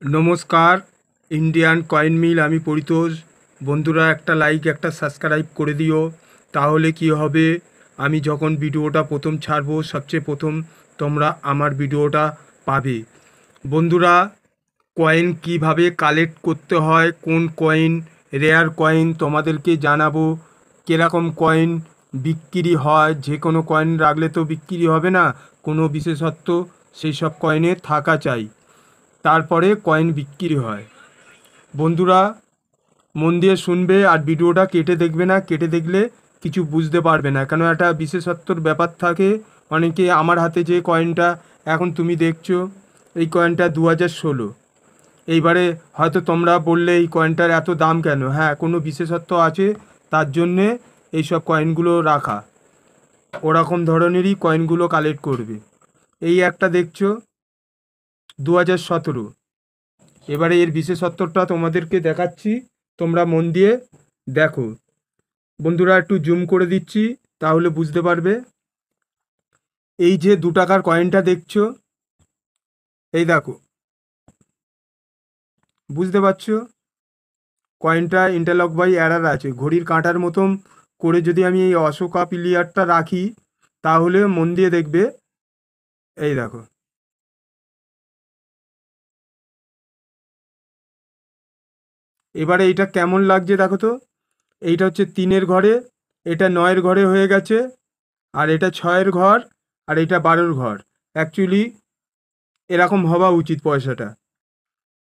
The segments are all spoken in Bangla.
নমস্কার, ইন্ডিয়ান কয়েন মিল, আমি পরিতোষ। বন্ধুরা, একটা লাইক একটা সাবস্ক্রাইব করে দিও, তাহলে কি হবে, আমি যখন ভিডিওটা প্রথম ছাড়বো সবচেয়ে প্রথম তোমরা আমার ভিডিওটা পাবে। বন্ধুরা, কয়েন কিভাবে কালেক্ট করতে হয়, কোন কয়েন রেয়ার কয়েন তোমাদেরকে জানাবো, কীরকম কয়েন বিক্রি হয়। যে কোনো কয়েন রাখলে তো বিক্রি হবে না, কোনো বিশেষত্ব সেই সব কয়েনে থাকা চাই, তারপরে কয়েন বিক্রি হয়। বন্ধুরা, মন দিয়ে শুনবে আর ভিডিওটা কেটে দেখবে না, কেটে দেখলে কিছু বুঝতে পারবে না, কেন একটা বিশেষত্বর ব্যাপার থাকে। অনেকে আমার হাতে যে কয়েনটা এখন তুমি দেখছো, এই কয়েনটা 2016। এইবারে হয়তো তোমরা বললে এই কয়েনটার এত দাম কেন? হ্যাঁ, কোনো বিশেষত্ব আছে, তার জন্যে এইসব কয়েনগুলো রাখা। ওরকম ধরনেরই কয়েনগুলো কালেক্ট করবে। এই একটা দেখছো 2017। এবারে এর বিশেষত্বটা তোমাদেরকে দেখাচ্ছি, তোমরা মন দিয়ে দেখো। বন্ধুরা, একটু জুম করে দিচ্ছি, তাহলে বুঝতে পারবে। এই যে 2 টাকার কয়েনটা দেখছো, এই দেখো, বুঝতে পারছো? কয়েনটা ইন্টারলক বাই এরার আছে, ঘড়ির কাঁটার মতন করে যদি আমি এই অশোকা পিলিয়ারটা রাখি, তাহলে মন দিয়ে দেখবে। এই দেখো, এবারে এইটা কেমন লাগছে দেখো তো। এইটা হচ্ছে 3-এর ঘরে, এটা 9-এর ঘরে হয়ে গেছে, আর এটা 6-এর ঘর, আর এটা 12-এর ঘর। অ্যাকচুয়ালি এরকম হওয়া উচিত পয়সাটা।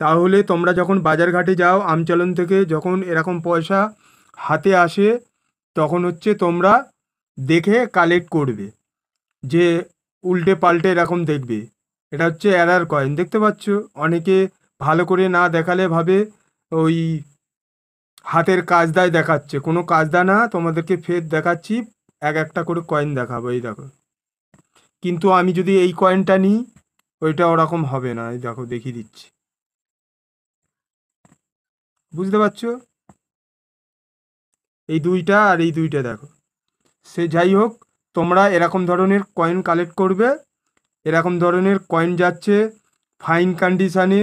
তাহলে তোমরা যখন বাজার ঘাটে যাও, আমচলন থেকে যখন এরকম পয়সা হাতে আসে, তখন হচ্ছে তোমরা দেখে কালেক্ট করবে, যে উল্টে পাল্টে এরকম দেখবে। এটা হচ্ছে এরার কয়েন, দেখতে পাচ্ছ? অনেকে ভালো করে না দেখালে ভাবে ওই হাতের কাজদায় দেখাচ্ছে, কোনো কাজদা না, তোমাদেরকে ফের দেখাচ্ছি। একটা করে কয়েন দেখাবো, এই দেখো। কিন্তু আমি যদি এই কয়েনটা নিই, ওইটা ওরকম হবে না। এই দেখো, দেখিয়ে দিচ্ছি, বুঝতে পারছো? এই দুইটা আর এই দুইটা দেখো। সে যাই হোক, তোমরা এরকম ধরনের কয়েন কালেক্ট করবে। এরকম ধরনের কয়েন যাচ্ছে ফাইন কন্ডিশানে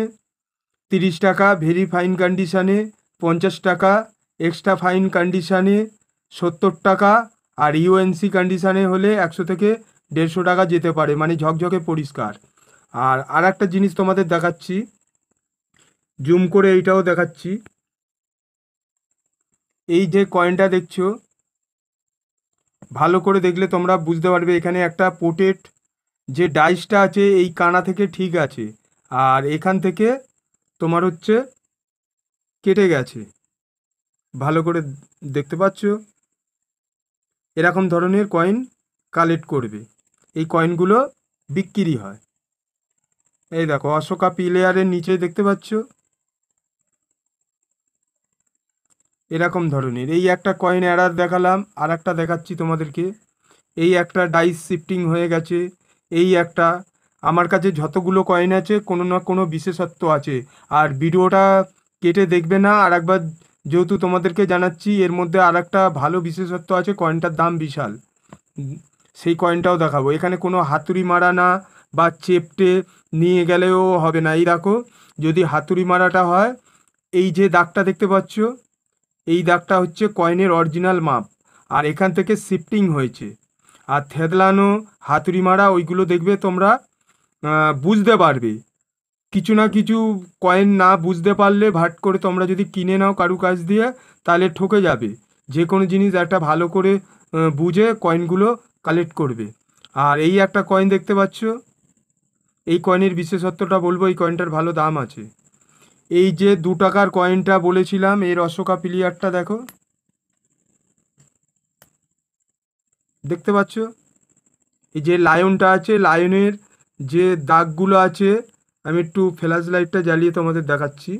30 টাকা, ভেরি ফাইন কন্ডিশানে 50 টাকা, এক্সট্রা ফাইন কন্ডিশানে 70 টাকা, আর ইউএনসি কন্ডিশানে হলে 100 থেকে 150 টাকা যেতে পারে, মানে ঝকঝকে পরিষ্কার। আর একটা জিনিস তোমাদের দেখাচ্ছি, জুম করে এইটাও দেখাচ্ছি। এই যে কয়েনটা দেখছো, ভালো করে দেখলে তোমরা বুঝতে পারবে, এখানে একটা পোটেট যে ডাইসটা আছে এই কানা থেকে ঠিক আছে, আর এখান থেকে তোমার হচ্ছে কেটে গেছে। ভালো করে দেখতে পাচ্ছ? এরকম ধরনের কয়েন কালেক্ট করবে, এই কয়েনগুলো বিক্রি হয়। এই দেখো, অশোকা পি লেয়ারের নিচে দেখতে পাচ্ছ এরকম ধরনের। এই একটা কয়েন এরার দেখালাম, আর একটা দেখাচ্ছি তোমাদেরকে। এই একটা ডাইস শিফটিং হয়ে গেছে। এই একটা, আমার কাছে যতগুলো কয়েন আছে কোনো না কোনো বিশেষত্ব আছে। আর ভিডিওটা কেটে দেখবে না, আর একবার যেহেতু তোমাদেরকে জানাচ্ছি, এর মধ্যে আর একটা ভালো বিশেষত্ব আছে, কয়েনটার দাম বিশাল। সেই কয়েনটাও দেখাবো। এখানে কোনো হাতুড়ি মারা না বা চেপটে নিয়ে গেলেও হবে না। এই দেখো, যদি হাতুড়ি মারাটা হয়, এই যে দাগটা দেখতে পাচ্ছ, এই দাগটা হচ্ছে কয়েনের অরিজিনাল মাপ, আর এখান থেকে শিফটিং হয়েছে। আর থেতলানো হাতুড়ি মারা ওইগুলো দেখবে তোমরা বুঝতে পারবে। কিছু না কিছু কয়েন না বুঝতে পারলে ভাট করে তোমরা যদি কিনে নাও কারু কাজ দিয়ে, তাহলে ঠকে যাবে। যে কোনো জিনিস একটা ভালো করে বুঝে কয়েনগুলো কালেক্ট করবে। আর এই একটা কয়েন দেখতে পাচ্ছ, এই কয়েনের বিশেষত্বটা বলবো, এই কয়েনটার ভালো দাম আছে। এই যে 2 টাকার কয়েনটা বলেছিলাম, এর অশোকা পিলিয়ারটা দেখো, দেখতে পাচ্ছ? এই যে লায়নটা আছে, লায়নের যে দাগগুলো আছে, আমি একটু ফ্ল্যাশ লাইটটা জ্বালিয়ে তোমাদের দেখাচ্ছি।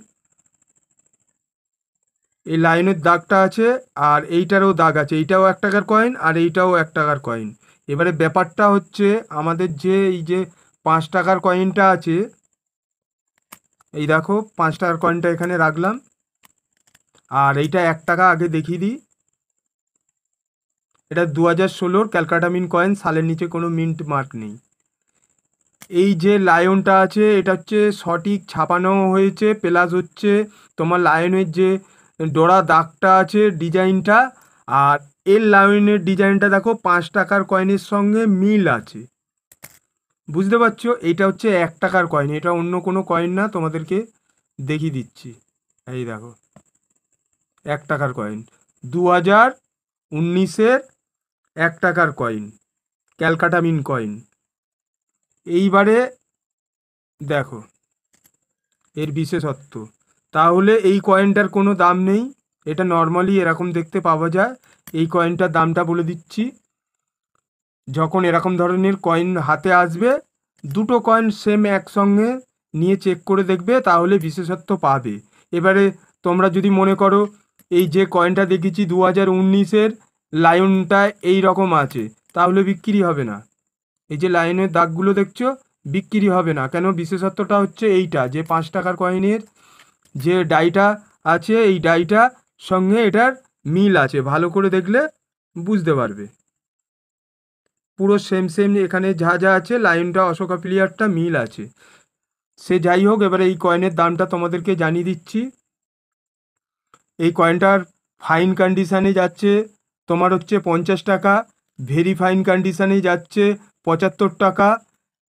এই লাইনের দাগটা আছে, আর এইটারও দাগ আছে। এইটাও 1 টাকার কয়েন, আর এইটাও 1 টাকার কয়েন। এবারে ব্যাপারটা হচ্ছে, আমাদের যে এই যে 5 টাকার কয়েনটা আছে, এই দেখো 5 টাকার কয়েনটা এখানে রাখলাম, আর এইটা 1 টাকা আগে দেখিয়ে দিই। এটা 2016 ক্যালকাটা মিন্ট কয়েন, সালের নিচে কোনো মিন্ট মার্ক নেই। এই যে লায়নটা আছে এটা হচ্ছে সঠিক ছাপানো হয়েছে, প্লাস হচ্ছে তোমার লায়নের যে ডোরা দাগটা আছে ডিজাইনটা, আর এর লায়নের ডিজাইনটা দেখো 5 টাকার কয়েনের সঙ্গে মিল আছে। বুঝতে পারছো? এটা হচ্ছে 1 টাকার কয়েন, এটা অন্য কোনো কয়েন না, তোমাদেরকে দেখিয়ে দিচ্ছি। এই দেখো 1 টাকার কয়েন, 2019-এর 1 টাকার কয়েন, ক্যালকাটা মিন কয়েন। এইবারে দেখো এর বিশেষত্ব, তাহলে এই কয়েনটার কোনো দাম নেই, এটা নর্মালি এরকম দেখতে পাওয়া যায়। এই কয়েনটার দামটা বলে দিচ্ছি। যখন এরকম ধরনের কয়েন হাতে আসবে, দুটো কয়েন সেম একসঙ্গে নিয়ে চেক করে দেখবে, তাহলে বিশেষত্ব পাবে। এবারে তোমরা যদি মনে করো এই যে কয়েনটা দেখেছি 2019-এর লায়নটা এই রকম আছে, তাহলে বিক্রি হবে না। এই যে লাইনের দাগগুলো দেখছো, বিক্রি হবে না কেন? বিশেষত্বটা হচ্ছে এইটা, যে 5 টাকার কয়েনের যে ডাইটা আছে এই ডাইটা সঙ্গে এটার মিল আছে, ভালো করে দেখলে বুঝতে পারবে। পুরো সেম সেম এখানে যা যা আছে লাইনটা অশোকা প্লেয়ারটা মিল আছে। সে যাই হোক, এবারে এই কয়েনের দামটা তোমাদেরকে জানিয়ে দিচ্ছি। এই কয়েনটার ফাইন কন্ডিশানে যাচ্ছে তোমার হচ্ছে 50 টাকা, ভেরি ফাইন কন্ডিশানে যাচ্ছে 75 টাকা,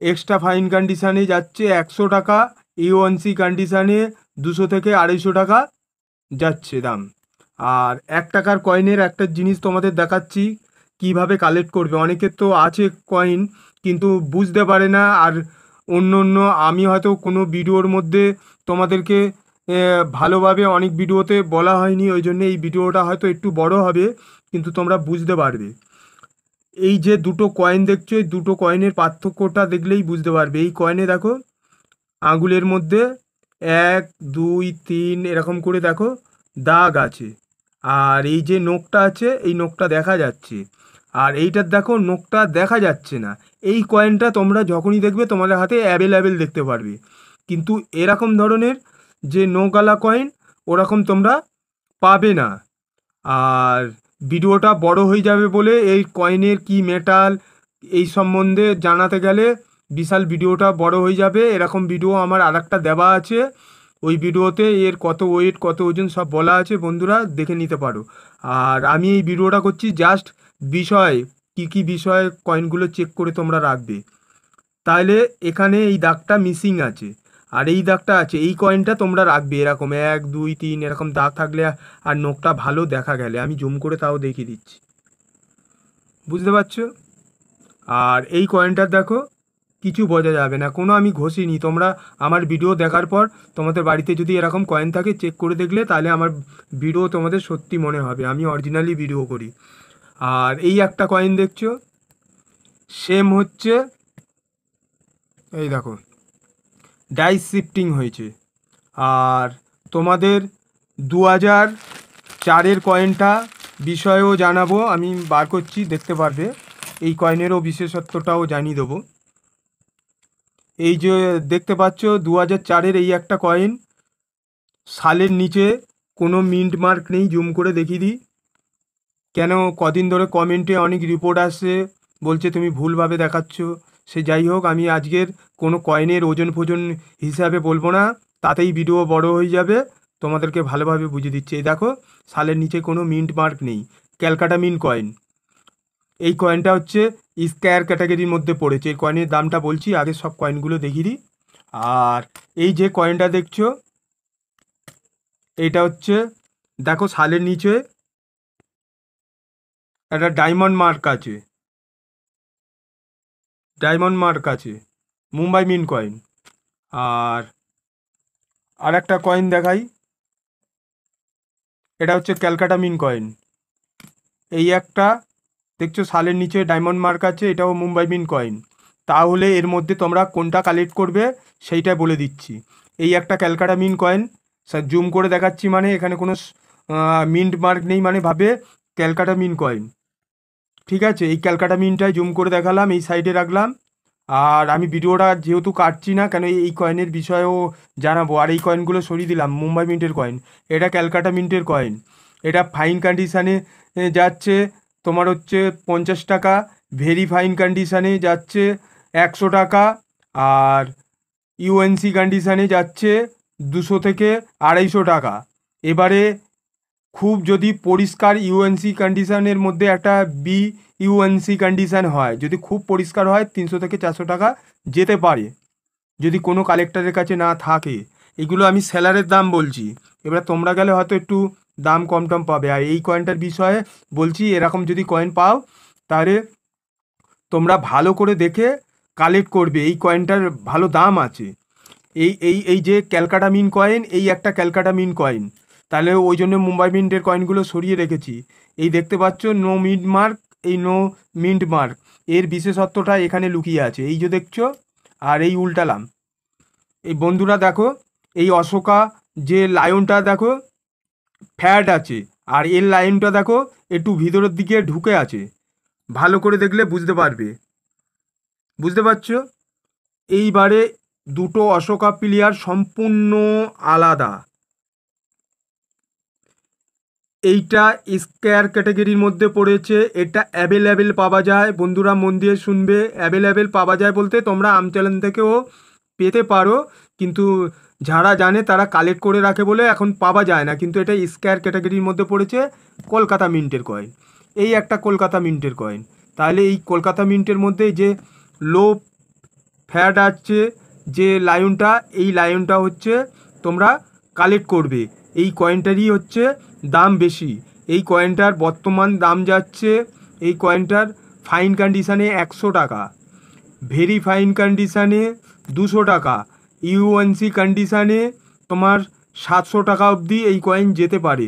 এক্সট্রা ফাইন কন্ডিশানে যাচ্ছে 100 টাকা, ইউএনসি কন্ডিশানে 200 থেকে 250 টাকা যাচ্ছে দাম। আর 1 টাকার কয়েনের একটা জিনিস তোমাদের দেখাচ্ছি কিভাবে কালেক্ট করবে। অনেকের তো আছে কয়েন কিন্তু বুঝতে পারে না, আর অন্য অন্য আমি হয়তো কোনো ভিডিওর মধ্যে তোমাদেরকে ভালোভাবে অনেক ভিডিওতে বলা হয়নি, ওই জন্য এই ভিডিওটা হয়তো একটু বড় হবে, কিন্তু তোমরা বুঝতে পারবে। এই যে দুটো কয়েন দেখছো, এই দুটো কয়েনের পার্থক্যটা দেখলেই বুঝতে পারবে। এই কয়েনে দেখো আঙুলের মধ্যে 1 2 3 এরকম করে দেখো দাগ আছে, আর এই যে নোকটা আছে এই নোকটা দেখা যাচ্ছে, আর এইটার দেখো নোকটা দেখা যাচ্ছে না। এই কয়েনটা তোমরা যখনই দেখবে তোমাদের হাতে অ্যাভেলেবেল দেখতে পারবে, কিন্তু এরকম ধরনের যে নোকওয়ালা কয়েন ওরকম তোমরা পাবে না। আর ভিডিওটা বড় হয়ে যাবে বলে এই কয়েনের কি মেটাল এই সম্বন্ধে জানাতে গেলে বিশাল ভিডিওটা বড় হয়ে যাবে। এরকম ভিডিও আমার আরেকটা দেওয়া আছে, ওই ভিডিওতে এর কত ওয়েট কত ওজন সব বলা আছে, বন্ধুরা দেখে নিতে পারো। আর আমি এই ভিডিওটা করছি জাস্ট বিষয়, কি কি বিষয়ে কয়েনগুলো চেক করে তোমরা রাখবে। তাহলে এখানে এই দাগটা মিসিং আছে আর এই দাগটা আছে, এই কয়েনটা তোমরা রাখবে এরকম 1 2 3 এরকম দাগ থাকলে, আর নোকটা ভালো দেখা গেলে আমি জুম করে তাও দেখিয়ে দিচ্ছি, বুঝতে পারছো? আর এই কয়েনটার দেখো কিছু বোঝা যাবে না, কোনো আমি ঘষিনি। তোমরা আমার ভিডিও দেখার পর তোমাদের বাড়িতে যদি এরকম কয়েন থাকে চেক করে দেখলে তাহলে আমার ভিডিও তোমাদের সত্যি মনে হবে আমি অরিজিনালি ভিডিও করি। আর এই একটা কয়েন দেখছো সেম হচ্ছে, এই দেখো ডাইস শিফটিং হয়েছে। আর তোমাদের 2004-এর কয়েনটা বিষয়েও জানাবো, আমি বার করছি দেখতে পারবে, এই কয়েনেরও বিশেষত্বটাও জানিয়ে দেবো। এই যে দেখতে পাচ্ছ 2004-এর এই একটা কয়েন, সালের নিচে কোনো মিন্ট মার্ক নেই, জুম করে দেখিয়ে দিই। কেন কদিন ধরে কমেন্টে অনেক রিপোর্ট আসছে, বলছে তুমি ভুলভাবে দেখাচ্ছ। সে যাই হোক, আমি আজকের কোনো কয়েনের ওজন ফোজন হিসাবে বলবো না, তাতেই ভিডিও বড় হয়ে যাবে, তোমাদেরকে ভালোভাবে বুঝিয়ে দিচ্ছি। এই দেখো সালের নিচে কোনো মিন্ট মার্ক নেই, ক্যালকাটা মিন্ট কয়েন। এই কয়েনটা হচ্ছে স্কয়ার ক্যাটাগরির মধ্যে পড়েছে। এই কয়েনের দামটা বলছি, আগে সব কয়েনগুলো দেখিয়ে দিই। আর এই যে কয়েনটা দেখছো এটা হচ্ছে দেখো সালের নিচে একটা ডায়মন্ড মার্ক আছে, ডায়মন্ড মার্ক আছে, মুম্বাই মিন্ট কয়েন। আর আর একটা কয়েন দেখাই, এটা হচ্ছে ক্যালকাটা মিন্ট কয়েন। এই একটা দেখছো সালের নিচে ডায়মন্ড মার্ক আছে, এটাও মুম্বাই মিন্ট কয়েন। তাহলে এর মধ্যে তোমরা কোনটা কালেক্ট করবে সেইটা বলে দিচ্ছি। এই একটা Calcutta mint coin, sir zoom করে দেখাচ্ছি, মানে এখানে কোনো মিন্ট মার্ক নেই, মানে ভাবে ক্যালকাটা মিন্ট কয়েন। ঠিক আছে, এই ক্যালকাটা মিন্টটাই জুম করে দেখালাম, এই সাইডে রাখলাম। আর আমি ভিডিওটা যেহেতু কাটছি না, কেন এই কয়েনের বিষয়েও জানাবো। আর এই কয়েনগুলো সরিয়ে দিলাম, মুম্বাই মিন্টের কয়েন, এটা ক্যালকাটা মিন্টের কয়েন। এটা ফাইন কন্ডিশানে যাচ্ছে তোমার হচ্ছে 50 টাকা, ভেরি ফাইন কন্ডিশানে যাচ্ছে 100 টাকা, আর ইউএনসি কন্ডিশানে যাচ্ছে 200 থেকে 250 টাকা। এবারে খুব যদি পরিষ্কার ইউএনসি কন্ডিশানের মধ্যে একটা বি ইউএনসি কন্ডিশান হয়, যদি খুব পরিষ্কার হয় 300 থেকে 400 টাকা যেতে পারে, যদি কোনো কালেক্টরের কাছে না থাকে। এগুলো আমি সেলারের দাম বলছি, এবার তোমরা গেলে হয়তো একটু দাম কম টম পাবে। আর এই কয়েনটার বিষয়ে বলছি, এরকম যদি কয়েন পাও তাহলে তোমরা ভালো করে দেখে কালেক্ট করবে, এই কয়েনটার ভালো দাম আছে। এই যে ক্যালকাটা মিন্ট কয়েন, এই একটা ক্যালকাটা মিন্ট কয়েন, তাহলে ওই জন্য মুম্বাই মিন্টের কয়েনগুলো সরিয়ে রেখেছি। এই দেখতে পাচ্ছ নো মিন্ট মার্ক, এই নো মিন্ট মার্ক এর বিশেষত্বটা এখানে লুকিয়ে আছে, এই যে দেখছো। আর এই উল্টালাম, এই বন্ধুরা দেখো, এই অশোকা যে লায়নটা দেখো ফ্যাট আছে, আর এর লাইনটা দেখো একটু ভিতরের দিকে ঢুকে আছে, ভালো করে দেখলে বুঝতে পারবে, বুঝতে পারছো। এইবারে দুটো অশোকা প্লেয়ার সম্পূর্ণ আলাদা। এইটা স্কোয়ার ক্যাটাগরির মধ্যে পড়েছে, এটা অ্যাভেলেবেল পাওয়া যায়। বন্ধুরা মন দিয়ে শুনবে, অ্যাভেলেবেল পাওয়া যায় বলতে তোমরা আমচ্যালেন থেকেও পেতে পারো, কিন্তু যারা জানে তারা কালেক্ট করে রাখে বলে এখন পাওয়া যায় না। কিন্তু এটা স্কোয়ার ক্যাটাগরির মধ্যে পড়েছে, কলকাতা মিন্টের কয়েন। এই একটা কলকাতা মিন্টের কয়েন। তাহলে এই কলকাতা মিন্টের মধ্যে যে লো ফ্যাট আছে যে লায়নটা, এই লায়নটা হচ্ছে তোমরা কালেক্ট করবে। এই কয়েনটারই হচ্ছে দাম বেশি। এই কয়েনটার বর্তমান দাম যাচ্ছে, এই কয়েনটার ফাইন কন্ডিশানে 100 টাকা, ভেরি ফাইন কন্ডিশানে 200 টাকা, ইউএনসি কন্ডিশানে তোমার 700 টাকা অবধি এই কয়েন যেতে পারে।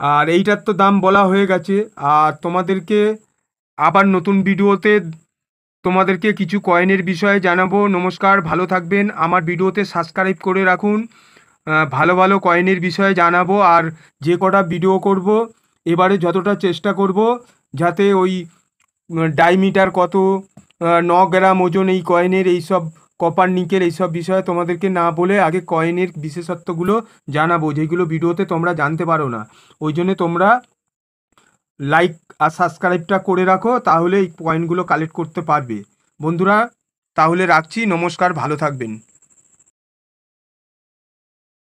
আর এইটার তো দাম বলা হয়ে গেছে। আর তোমাদেরকে আবার নতুন ভিডিওতে তোমাদেরকে কিছু কয়েনের বিষয়ে জানাবো। নমস্কার, ভালো থাকবেন। আমার ভিডিওতে সাবস্ক্রাইব করে রাখুন, ভালো ভালো কয়েনের বিষয়ে জানাবো। আর যে কটা ভিডিও করব এবারে যতটা চেষ্টা করব যাতে ওই ডাইমিটার কত, 9 গ্রাম ওজন এই কয়েনের, এইসব কপার নিকেল এইসব বিষয়ে তোমাদেরকে না বলে আগে কয়েনের বিশেষত্বগুলো জানাবো, যেগুলো ভিডিওতে তোমরা জানতে পারো না। ওই জন্যে তোমরা লাইক আর সাবস্ক্রাইবটা করে রাখো, তাহলে এই কয়েনগুলো কালেক্ট করতে পারবে। বন্ধুরা তাহলে রাখছি, নমস্কার, ভালো থাকবেন।